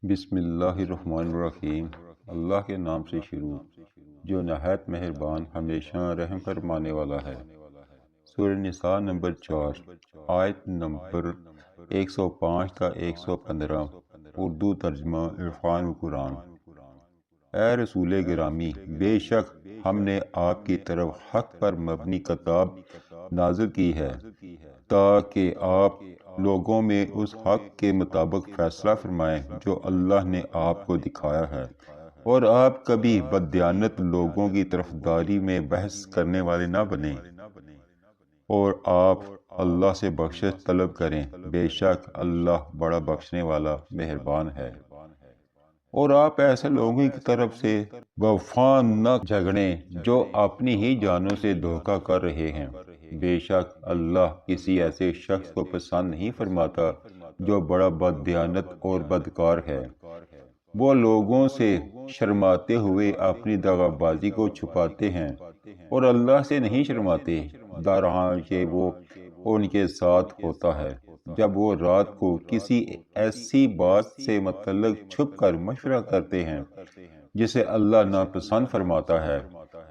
بسم اللہ الرحمن الرحیم۔ اللہ کے نام سے شروع جو نہایت مہربان ہمیشہ رحم فرمانے والا ہے۔ سورہ نساء نمبر 4 آیت نمبر 105 تا 115 اردو ترجمہ عرفان قرآن۔ اے رسول گرامی، بے شک ہم نے آپ کی طرف حق پر مبنی کتاب نازل کی ہے تاکہ آپ لوگوں میں اس حق کے مطابق فیصلہ فرمائیں جو اللہ نے آپ کو دکھایا ہے، اور آپ کبھی بددیانت لوگوں کی طرفداری میں بحث کرنے والے نہ بنیں، اور آپ اللہ سے بخشش طلب کریں، بے شک اللہ بڑا بخشنے والا مہربان ہے۔ اور آپ ایسے لوگوں کی طرف سے وفا نہ جھگڑیں جو اپنی ہی جانوں سے دھوکہ کر رہے ہیں، بے شک اللہ کسی ایسے شخص کو پسند نہیں فرماتا جو بڑا بددیانت اور بدکار ہے۔ وہ لوگوں سے شرماتے ہوئے اپنی دغا بازی کو چھپاتے ہیں اور اللہ سے نہیں شرماتے، درحال کہ وہ ان کے ساتھ ہوتا ہے جب وہ رات کو کسی ایسی بات سے متعلق چھپ کر مشورہ کرتے ہیں جسے اللہ ناپسند فرماتا ہے،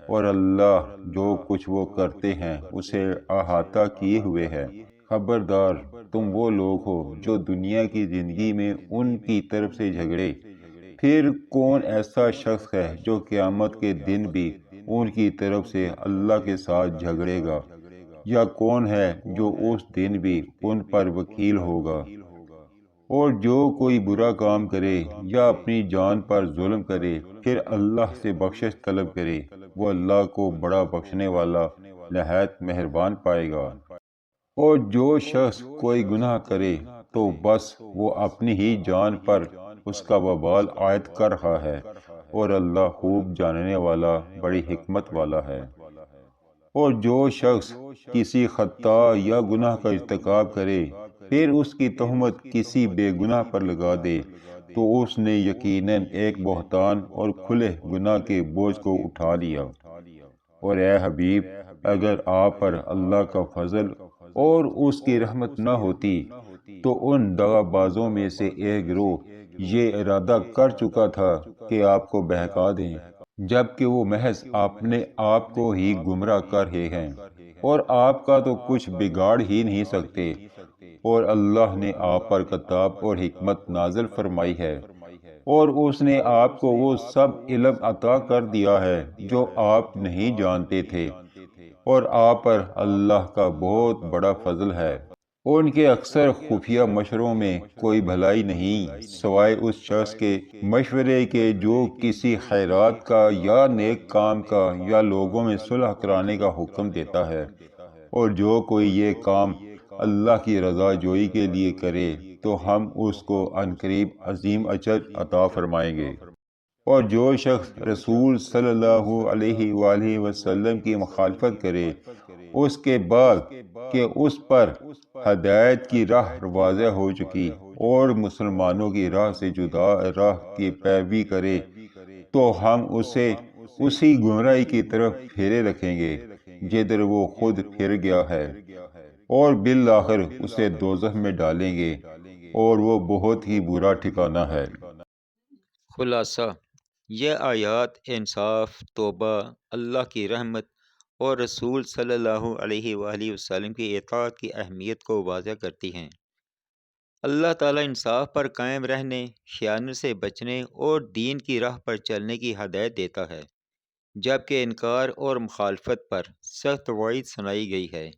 اور اللہ جو کچھ وہ کرتے ہیں اسے احاطہ کیے ہوئے ہے۔ خبردار، تم وہ لوگ ہو جو دنیا کی زندگی میں ان کی طرف سے جھگڑے، پھر کون ایسا شخص ہے جو قیامت کے دن بھی ان کی طرف سے اللہ کے ساتھ جھگڑے گا، یا کون ہے جو اس دن بھی ان پر وکیل ہوگا؟ اور جو کوئی برا کام کرے یا اپنی جان پر ظلم کرے پھر اللہ سے بخشش طلب کرے، وہ اللہ کو بڑا بخشنے والا نہایت مہربان پائے گا۔ اور جو شخص کوئی گناہ کرے تو بس وہ اپنی ہی جان پر اس کا وبال عائد کر رہا ہے، اور اللہ خوب جاننے والا بڑی حکمت والا ہے۔ اور جو شخص کسی خطا یا گناہ کا ارتکاب کرے پھر اس کی تہمت کسی بے گناہ پر لگا دے تو اس نے یقیناً ایک بہتان اور کھلے گناہ کے بوجھ کو اٹھا لیا۔ اور اے حبیب، اگر آپ پر اللہ کا فضل اور اس کی رحمت نہ ہوتی تو ان دغا بازوں میں سے ایک گروہ یہ ارادہ کر چکا تھا کہ آپ کو بہکا دیں، جبکہ وہ محض اپنے آپ کو ہی گمراہ کر رہے ہیں، اور آپ کا تو کچھ بگاڑ ہی نہیں سکتے۔ اور اللہ نے آپ پر کتاب اور حکمت نازل فرمائی ہے، اور اس نے آپ کو وہ سب علم عطا کر دیا ہے جو آپ نہیں جانتے تھے، اور آپ پر اللہ کا بہت بڑا فضل ہے۔ ان کے اکثر خفیہ مشوروں میں کوئی بھلائی نہیں سوائے اس شخص کے مشورے کے جو کسی خیرات کا یا نیک کام کا یا لوگوں میں صلح کرانے کا حکم دیتا ہے، اور جو کوئی یہ کام اللہ کی رضا جوئی کے لیے کرے تو ہم اس کو عنقریب عظیم اجر عطا فرمائیں گے۔ اور جو شخص رسول صلی اللہ علیہ وآلہ وسلم کی مخالفت کرے اس کے بعد کہ اس پر ہدایت کی راہ واضح ہو چکی اور مسلمانوں کی راہ سے جدا راہ کی پیروی کرے تو ہم اسے اسی گمراہی کی طرف پھیرے رکھیں گے جدھر وہ خود پھر گیا ہے، اور بالآخر اسے دوزخ میں ڈالیں گے، اور وہ بہت ہی برا ٹھکانہ ہے۔ خلاصہ، یہ آیات انصاف، توبہ، اللہ کی رحمت اور رسول صلی اللہ علیہ وآلہ وسلم کی اطاعت کی اہمیت کو واضح کرتی ہیں۔ اللہ تعالیٰ انصاف پر قائم رہنے، خیانت سے بچنے اور دین کی راہ پر چلنے کی ہدایت دیتا ہے، جبکہ انکار اور مخالفت پر سخت وعید سنائی گئی ہے۔